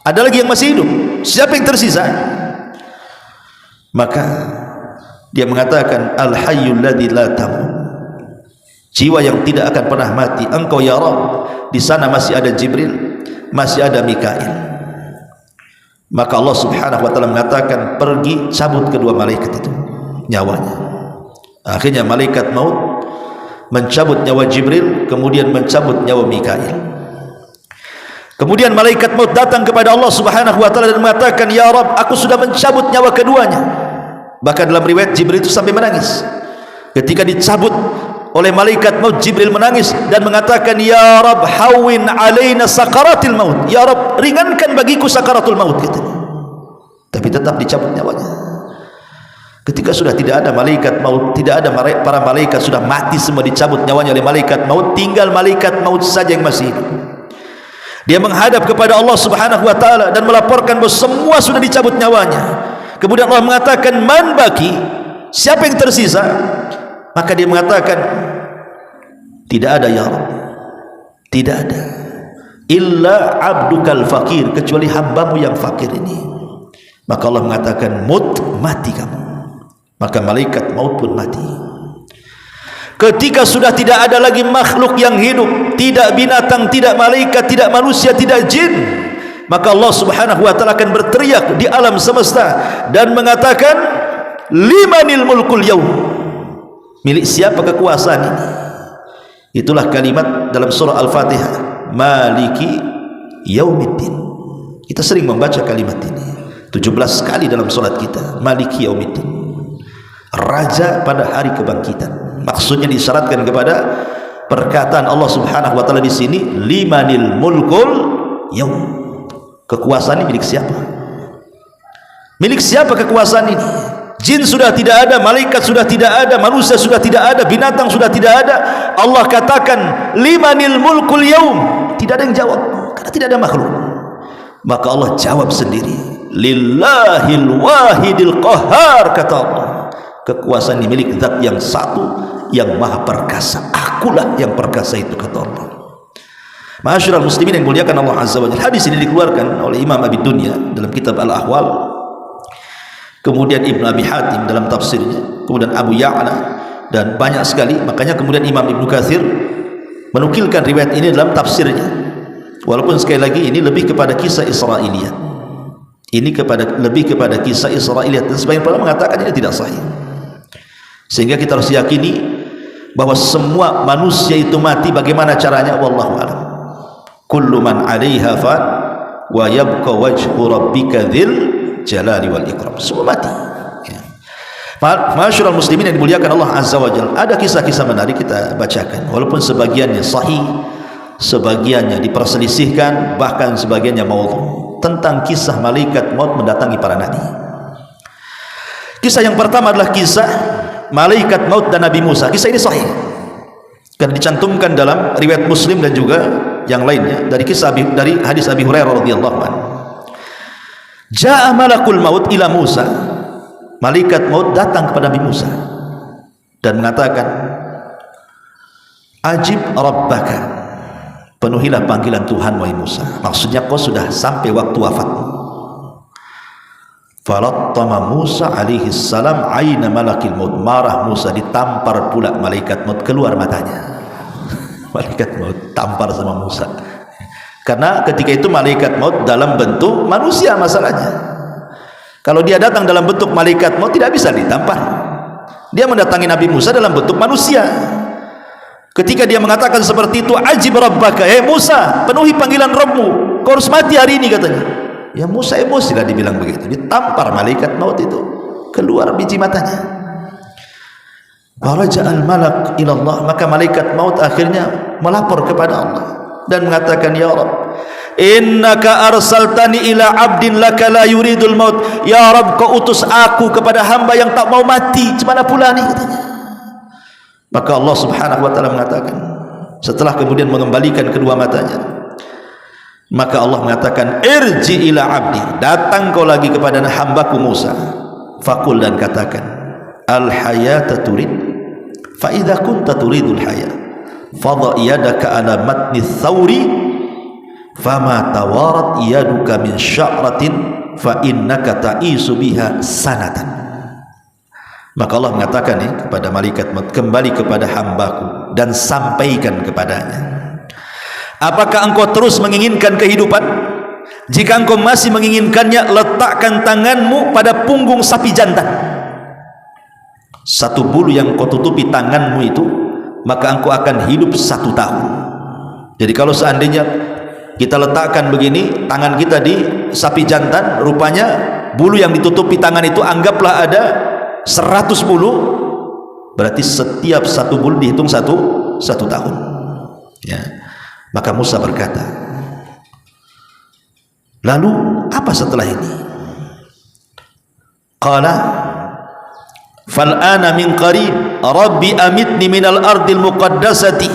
Ada lagi yang masih hidup, siapa yang tersisa? Maka dia mengatakan, al-hayyul ladzi la tamut, jiwa yang tidak akan pernah mati, engkau ya Rabb. Di sana masih ada Jibril, masih ada Mikail. Maka Allah subhanahu wa ta'ala mengatakan, pergi cabut kedua malaikat itu nyawanya. Akhirnya malaikat maut mencabut nyawa Jibril, kemudian mencabut nyawa Mikail. Kemudian malaikat maut datang kepada Allah subhanahu wa ta'ala dan mengatakan, ya Rabb, aku sudah mencabut nyawa keduanya. Bahkan dalam riwayat Jibril itu sampai menangis ketika dicabut oleh malaikat maut. Jibril menangis dan mengatakan, ya Rabb, hawin alaina sakaratil maut, ya Rabb, ringankan bagiku sakaratul maut, katanya. Tapi tetap dicabut nyawanya. Ketika sudah tidak ada malaikat maut, tidak ada para malaikat, sudah mati semua, dicabut nyawanya oleh malaikat maut, tinggal malaikat maut saja yang masih hidup. Dia menghadap kepada Allah subhanahu wa ta'ala dan melaporkan bahwa semua sudah dicabut nyawanya. Kemudian Allah mengatakan, man baki, siapa yang tersisa? Maka dia mengatakan, tidak ada ya Rabb, tidak ada, illa abdukal fakir, kecuali hambamu yang fakir ini. Maka Allah mengatakan, mut, mati kamu. Maka malaikat maut pun mati. Ketika sudah tidak ada lagi makhluk yang hidup, tidak binatang, tidak malaikat, tidak manusia, tidak jin, maka Allah subhanahu wa ta'ala akan berteriak di alam semesta dan mengatakan, limanil mulkul yaum, milik siapa kekuasaan ini? Itulah kalimat dalam surah Al-Fatihah, maliki yaumiddin. Kita sering membaca kalimat ini 17 kali dalam salat kita, maliki yaumiddin, raja pada hari kebangkitan. Maksudnya disyaratkan kepada perkataan Allah subhanahu wa ta'ala di sini, limanil mulkul yaum, kekuasaan ini milik siapa? Milik siapa kekuasaan ini? Jin sudah tidak ada, malaikat sudah tidak ada, manusia sudah tidak ada, binatang sudah tidak ada. Allah katakan, limanil mulkul yaum, tidak ada yang jawab karena tidak ada makhluk. Maka Allah jawab sendiri, lillahil wahidil qahhar, kata Allah, kekuasaan ini milik zat yang satu yang maha perkasa, akulah yang perkasa itu, kata Allah. Ma'asyiral muslimin yang muliakan Allah azza wa jalla, hadis ini dikeluarkan oleh Imam Abi Dunya dalam kitab Al-Ahwal, kemudian Ibnu Abi Hatim dalam tafsirnya, kemudian Abu Ya'la, dan banyak sekali. Makanya kemudian Imam Ibnu Katsir menukilkan riwayat ini dalam tafsirnya. Walaupun sekali lagi ini lebih kepada kisah Israiliyat. Ini lebih kepada kisah Israiliyat, dan sebagian para mengatakan ini tidak sahih. Sehingga kita harus yakini bahwa semua manusia itu mati. Bagaimana caranya? Wallahu a'lam. Kullu man 'alaiha fan wa yabqa wajhu rabbika dzil jalali wal ikram. Semua mati. Ya. Ma'asyiral muslimin yang dimuliakan Allah Azza wa Jalla, ada kisah-kisah menarik kita bacakan. Walaupun sebagiannya sahih, sebagiannya diperselisihkan, bahkan sebagiannya maudhu, tentang kisah malaikat maut mendatangi para nabi. Kisah yang pertama adalah kisah malaikat maut dan Nabi Musa. Kisah ini sahih karena dicantumkan dalam riwayat Muslim dan juga yang lainnya dari dari hadis Abi Hurairah radhiyallahu anhu. Ja'a malakul maut ila Musa. Malaikat maut datang kepada Nabi Musa dan mengatakan, ajib rabbaka, penuhilah panggilan Tuhan wahai Musa. Maksudnya kau sudah sampai waktu wafatmu. Falattama Musa alaihi salam aina malakil maut. Marah Musa, ditampar pula malaikat maut, keluar matanya. Malaikat maut tampar sama Musa. Karena ketika itu malaikat maut dalam bentuk manusia masalahnya. Kalau dia datang dalam bentuk malaikat maut tidak bisa ditampar. Dia mendatangi Nabi Musa dalam bentuk manusia. Ketika dia mengatakan seperti itu, ajib rabbaka, Musa, penuhi panggilan Rabbmu, kau harus mati hari ini, katanya. Ya Musa emosi lah dibilang begitu, ditampar malaikat maut itu, keluar biji matanya. Waraja'al malak ilallah, maka malaikat maut akhirnya melapor kepada Allah dan mengatakan, ya Rabb, innaka arsaltani ila abdin laka la yuridul maut. Ya Rabb, kau utus aku kepada hamba yang tak mau mati, gimana pula nih, katanya. Maka Allah subhanahu wa ta'ala mengatakan, setelah kemudian mengembalikan kedua matanya, maka Allah mengatakan, irji ila abdi, datang kau lagi kepada hambaku Musa, fakul, dan katakan, al hayata turid, fa idza kunta turidul hayat fadha yadaka ala matni thawri fama tawarat yaduka min sya'ratin fa innaka ta'isu biha sanatan. Maka Allah mengatakan kepada malaikat maut, kembali kepada hambaku dan sampaikan kepadanya, apakah engkau terus menginginkan kehidupan? Jika engkau masih menginginkannya, letakkan tanganmu pada punggung sapi jantan. Satu bulu yang kau tutupi tanganmu itu, maka engkau akan hidup 1 tahun. Jadi kalau seandainya kita letakkan begini, tangan kita di sapi jantan, rupanya bulu yang ditutupi tangan itu anggaplah ada 100 bulu, berarti setiap 1 bulu dihitung 1 tahun. Ya. Maka Musa berkata, lalu apa setelah ini? Qala fal'ana min qarib rabbi amitni minal ardil muqaddasati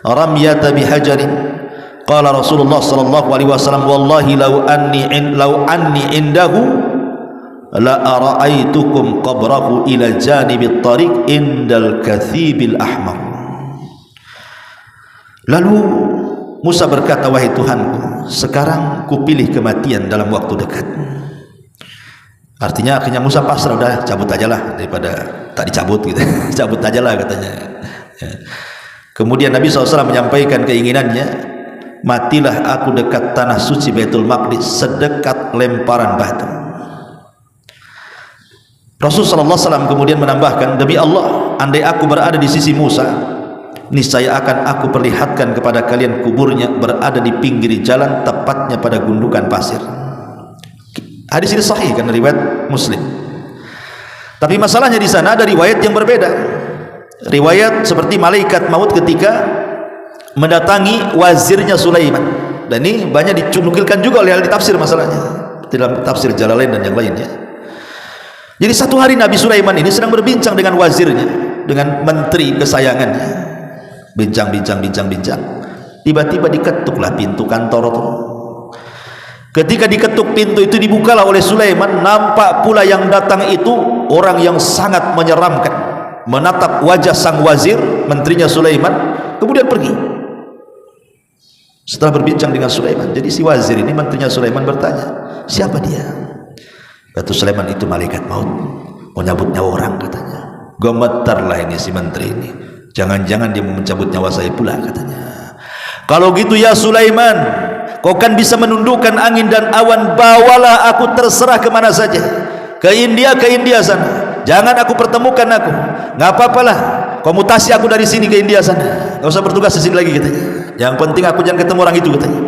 ramyata bihajarin. Qala Rasulullah sallallahu alaihi wasallam, wallahi law anni indahu la ara'aitukum qabrahu ila janibit tariq indal kathibil ahmar. Lalu Musa berkata, wahai Tuhanku, sekarang kupilih kematian dalam waktu dekat. Artinya akhirnya Musa pasrah, udah cabut aja lah, daripada tak dicabut gitu. Cabut aja lah, katanya. Ya. Kemudian Nabi SAW menyampaikan keinginannya, matilah aku dekat tanah suci Baitul Maqdis, sedekat lemparan batu. Rasulullah SAW kemudian menambahkan, demi Allah, andai aku berada di sisi Musa, niscaya akan aku perlihatkan kepada kalian kuburnya berada di pinggir jalan, tepatnya pada gundukan pasir. Hadis ini sahih karena riwayat Muslim. Tapi masalahnya di sana ada riwayat yang berbeda. Riwayat seperti malaikat maut ketika mendatangi wazirnya Sulaiman. Dan ini banyak diculukilkan juga oleh ahli tafsir masalahnya, dalam tafsir Jalalain dan yang lainnya. Jadi satu hari Nabi Sulaiman ini sedang berbincang dengan wazirnya, dengan menteri kesayangannya. Bincang. Tiba-tiba diketuklah pintu kantor itu. Ketika diketuk pintu itu, dibukalah oleh Sulaiman. Nampak pula yang datang itu orang yang sangat menyeramkan, menatap wajah sang wazir, menterinya Sulaiman, kemudian pergi. Setelah berbincang dengan Sulaiman, jadi si wazir ini, menterinya Sulaiman, bertanya, siapa dia? Kata Sulaiman, itu malaikat maut, mau nyabut nyawa orang, katanya. Gemetarlah ini si menteri ini, jangan-jangan dia mau mencabut nyawa saya pula, katanya. Kalau gitu ya Sulaiman, kau kan bisa menundukkan angin dan awan, bawalah aku terserah kemana saja, ke India sana, jangan aku pertemukan aku, nggak apa-apalah, kau mutasi aku dari sini ke India sana, nggak usah bertugas di sini lagi katanya. Yang penting aku jangan ketemu orang itu katanya.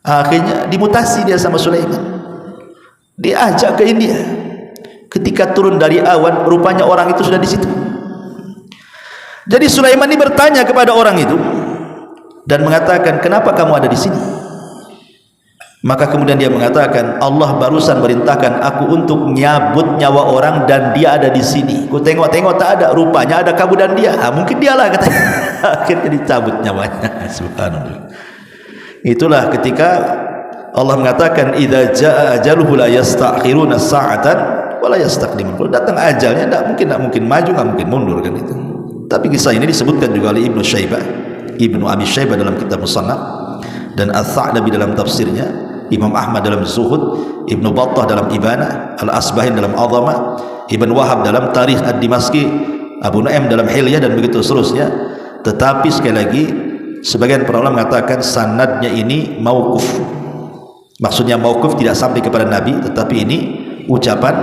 Akhirnya dimutasi dia sama Sulaiman, diajak ke India. Ketika turun dari awan, rupanya orang itu sudah di situ. Jadi Sulaiman ini bertanya kepada orang itu dan mengatakan, kenapa kamu ada di sini? Maka kemudian dia mengatakan, Allah barusan merintahkan aku untuk nyabut nyawa orang dan dia ada di sini. Ku tengok-tengok tak ada, rupanya ada kamu dan dia. Mungkin dialah katanya. Akhirnya dicabut nyawanya. Subhanallah. Itulah ketika Allah mengatakan, idza jaa ajaluhu la yastakhiruna sa'atan wa la yastaqdimun. Kalau datang ajalnya tidak mungkin maju, tidak mungkin mundur kan itu. Tapi kisah ini disebutkan juga oleh Ibnu Abi Syaibah dalam kitab Musannaf, dan Ats-Tsa'labi dalam tafsirnya, Imam Ahmad dalam Zuhud, Ibnu Battah dalam Ibanah, Al-Asbahin dalam Azamah, Ibn Wahab dalam Tarikh Ad-Dimashqi, Abu Nu'aim dalam Hilyah, dan begitu seterusnya. Tetapi sekali lagi sebagian para ulama mengatakan sanadnya ini mauquf. Maksudnya mauquf tidak sampai kepada Nabi, tetapi ini ucapan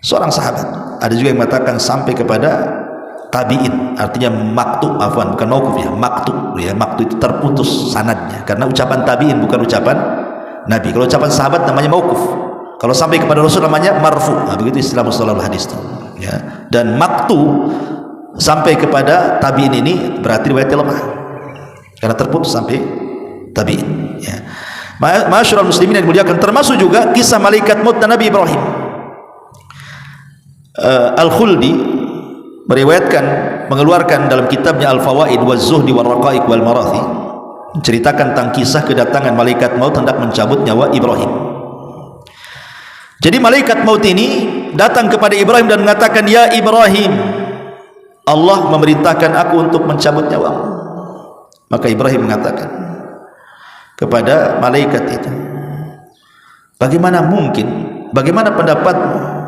seorang sahabat. Ada juga yang mengatakan sampai kepada tabi'in, artinya maktu, bukan mauquf ya, maktu itu terputus sanadnya karena ucapan tabi'in, bukan ucapan Nabi. Kalau ucapan sahabat namanya mauquf, kalau sampai kepada Rasul namanya marfu. Begitu istilah mustalahul hadis itu ya. Dan maktu sampai kepada tabi'in ini berarti riwayatnya lemah karena terputus sampai tabi'in ya. Ma'asyiral muslimin yang dimuliakan, termasuk juga kisah malaikat maut Nabi Ibrahim. Al-Khuldi mengeluarkan dalam kitabnya Al-Fawaid wa Zuhdi wa Raqaiq wal Marathi, menceritakan tentang kisah kedatangan malaikat maut hendak mencabut nyawa Ibrahim. Jadi malaikat maut ini datang kepada Ibrahim dan mengatakan, ya Ibrahim, Allah memerintahkan aku untuk mencabut nyawamu. Maka Ibrahim mengatakan kepada malaikat itu, bagaimana mungkin, bagaimana pendapatmu,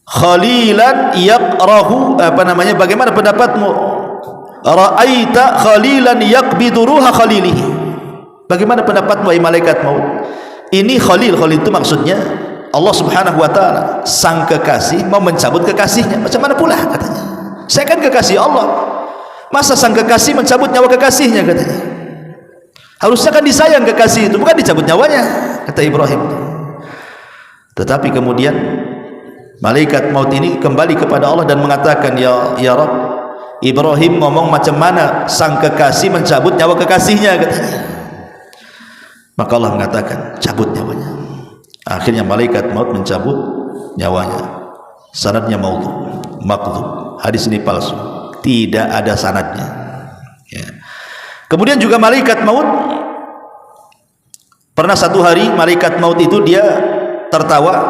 khalilan yaqrahu, bagaimana pendapatmu, ra'aita khalilan yaqbidu ruha khalilihi, bagaimana pendapatmu wahai malaikat maut? Ini khalil itu maksudnya Allah subhanahu wa ta'ala, sang kekasih mau mencabut kekasihnya. Macam mana pula katanya, saya kan kekasih Allah, masa sang kekasih mencabut nyawa kekasihnya katanya. Harusnya kan disayang kekasih itu, bukan dicabut nyawanya, kata Ibrahim. Tetapi kemudian malaikat maut ini kembali kepada Allah dan mengatakan, ya Rabb, Ibrahim ngomong macam mana sang kekasih mencabut nyawa kekasihnya katanya. Maka Allah mengatakan, cabut nyawanya. Akhirnya malaikat maut mencabut nyawanya. Sanadnya maqdhub. Hadis ini palsu, tidak ada sanadnya ya. Kemudian juga malaikat maut, pernah satu hari malaikat maut itu dia tertawa,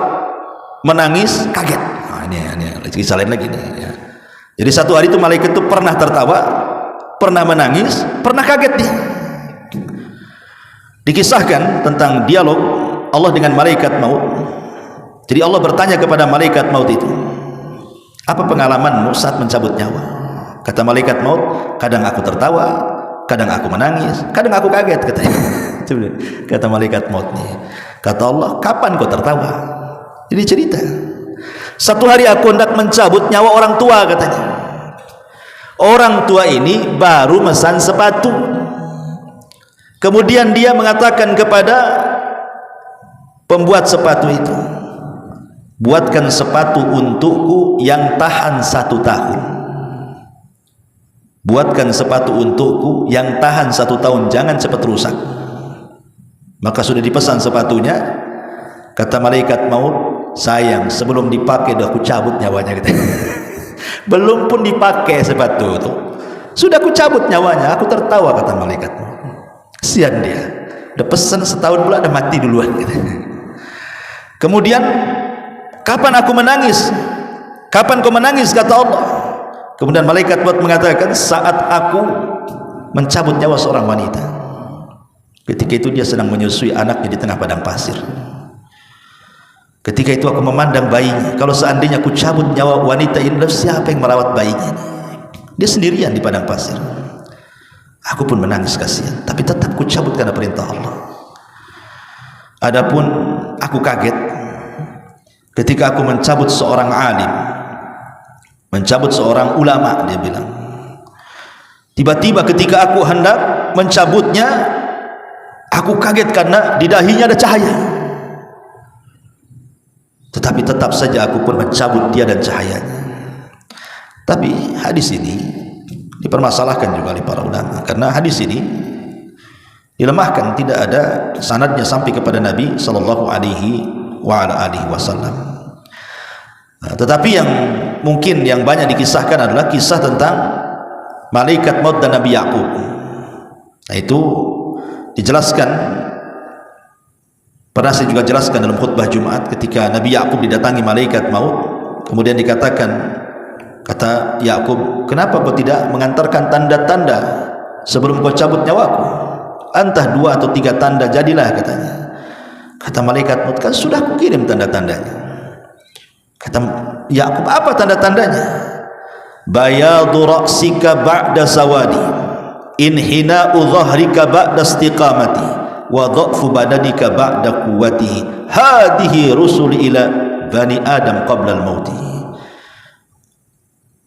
menangis, kaget. Ini kisah lain lagi nih ya. Jadi satu hari itu malaikat itu pernah tertawa, pernah menangis, pernah kaget dia. Dikisahkan tentang dialog Allah dengan malaikat maut. Jadi Allah bertanya kepada malaikat maut itu, apa pengalamanmu saat mencabut nyawa? Kata malaikat maut, kadang aku tertawa, kadang aku menangis, kadang aku kaget katanya. Kata malaikat maut nih. Kata Allah, kapan kau tertawa? Ini cerita, satu hari aku hendak mencabut nyawa orang tua katanya. Orang tua ini baru mesan sepatu. Kemudian dia mengatakan kepada pembuat sepatu itu, buatkan sepatu untukku yang tahan 1 tahun. Buatkan sepatu untukku yang tahan 1 tahun, jangan cepat rusak. Maka sudah dipesan sepatunya. Kata malaikat maut, sayang, sebelum dipakai dah aku cabut nyawanya gitu. Belum pun dipakai sepatu itu, sudah aku cabut nyawanya. Aku tertawa, kata malaikat maut. Kesian dia, udah pesan setahun pula, udah mati duluan gitu. Kemudian, kapan aku menangis? Kapan kau menangis? Kata Allah. Kemudian malaikat maut mengatakan, saat aku mencabut nyawa seorang wanita. Ketika itu dia sedang menyusui anaknya di tengah padang pasir. Ketika itu aku memandang bayinya. Kalau seandainya aku cabut nyawa wanita ini, siapa yang merawat bayinya? Dia sendirian di padang pasir. Aku pun menangis kasihan, tapi tetap ku cabut karena perintah Allah. Adapun aku kaget ketika aku mencabut seorang alim, mencabut seorang ulama, dia bilang. Tiba-tiba ketika aku hendak mencabutnya, aku kaget karena di dahinya ada cahaya. Tetapi tetap saja aku pun mencabut dia dan cahayanya. Tapi hadis ini dipermasalahkan juga oleh para ulama, karena hadis ini dilemahkan, tidak ada sanadnya sampai kepada Nabi sallallahu alaihi wasallam. Tetapi yang mungkin yang banyak dikisahkan adalah kisah tentang malaikat maut dan Nabi Yakub. Nah, itu dijelaskan, pernah saya juga jelaskan dalam khutbah Jumat, ketika Nabi Yakub didatangi malaikat maut, kemudian dikatakan, kata Yakub, kenapa kau tidak mengantarkan tanda-tanda sebelum kau cabut nyawaku? Entah 2 atau 3 tanda jadilah, katanya. Kata malaikat maut, kan sudah kukirim tanda-tandanya. Kata Yakub, apa tanda-tandanya? Bayadu ra'sika ba'da sawadi, inhina'u dhahrika ba'da istiqamati, wa dha'fu badanika ba'da quwwatihi, hadihi rusul ila bani Adam qabla al-mauti.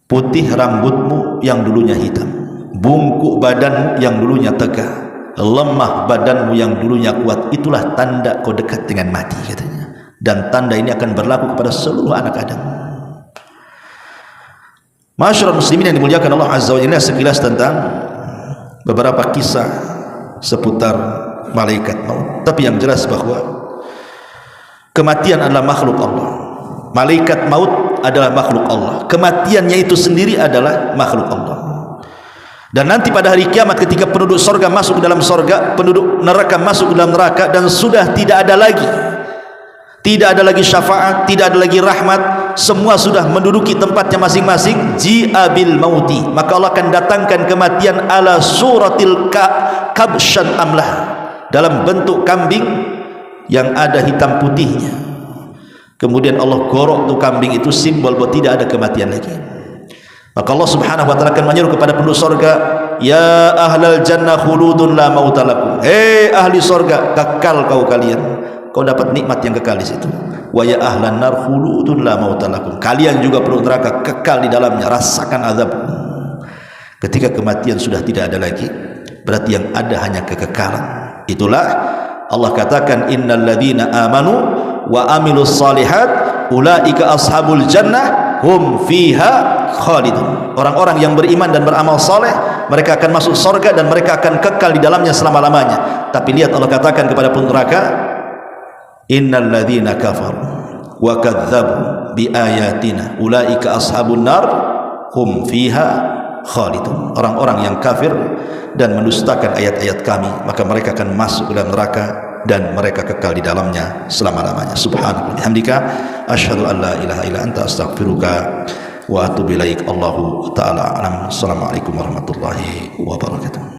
Putih rambutmu yang dulunya hitam, bungkuk badanmu yang dulunya tegak, lemah badanmu yang dulunya kuat, itulah tanda kau dekat dengan mati, katanya. Dan tanda ini akan berlaku kepada seluruh anak Adam. Masyarakat muslimin yang dimuliakan Allah Azza wa Jalla, sekilas tentang beberapa kisah seputar malaikat maut. Tapi yang jelas bahwa kematian adalah makhluk Allah. Malaikat maut adalah makhluk Allah, kematiannya itu sendiri adalah makhluk Allah. Dan nanti pada hari kiamat ketika penduduk sorga masuk ke dalam sorga, penduduk neraka masuk ke dalam neraka, dan sudah tidak ada lagi syafaat, tidak ada lagi rahmat, semua sudah menduduki tempatnya masing-masing. Ji'abil mauti, maka Allah akan datangkan kematian ala suratil kabshan amlah, dalam bentuk kambing yang ada hitam putihnya. Kemudian Allah gorok tu kambing itu, simbol bahwa tidak ada kematian lagi. Maka Allah Subhanahu wa taala akan menyuruh kepada penduduk sorga, ya ahlal jannah khuludun la mauta lakum. Hei ahli sorga, kekal kau kalian, kau dapat nikmat yang kekal di situ. Wa ya ahlan nar khuludun la mauta lakum. Kalian juga penduduk neraka kekal di dalamnya, rasakan azab. Ketika kematian sudah tidak ada lagi, berarti yang ada hanya kekekalan. Itulah Allah katakan, innal ladzina amanu wa amilus salihat ulaika ashabul jannah hum fiha khalidun. Orang-orang yang beriman dan beramal saleh, mereka akan masuk surga dan mereka akan kekal di dalamnya selama-lamanya. Tapi lihat Allah katakan kepada penduduk neraka, innal ladzina kafaru wa kadzdzabu bi ayatina ulaika ashabun nar hum fiha khalidun. Orang-orang yang kafir dan mendustakan ayat-ayat kami, maka mereka akan masuk ke dalam neraka dan mereka kekal di dalamnya selama-lamanya. Subhanallah, bihamdika asyhadu an la ilaha illa anta astaghfiruka wa atubu ilaik. Allahu taala alam. Assalamualaikum warahmatullahi wabarakatuh.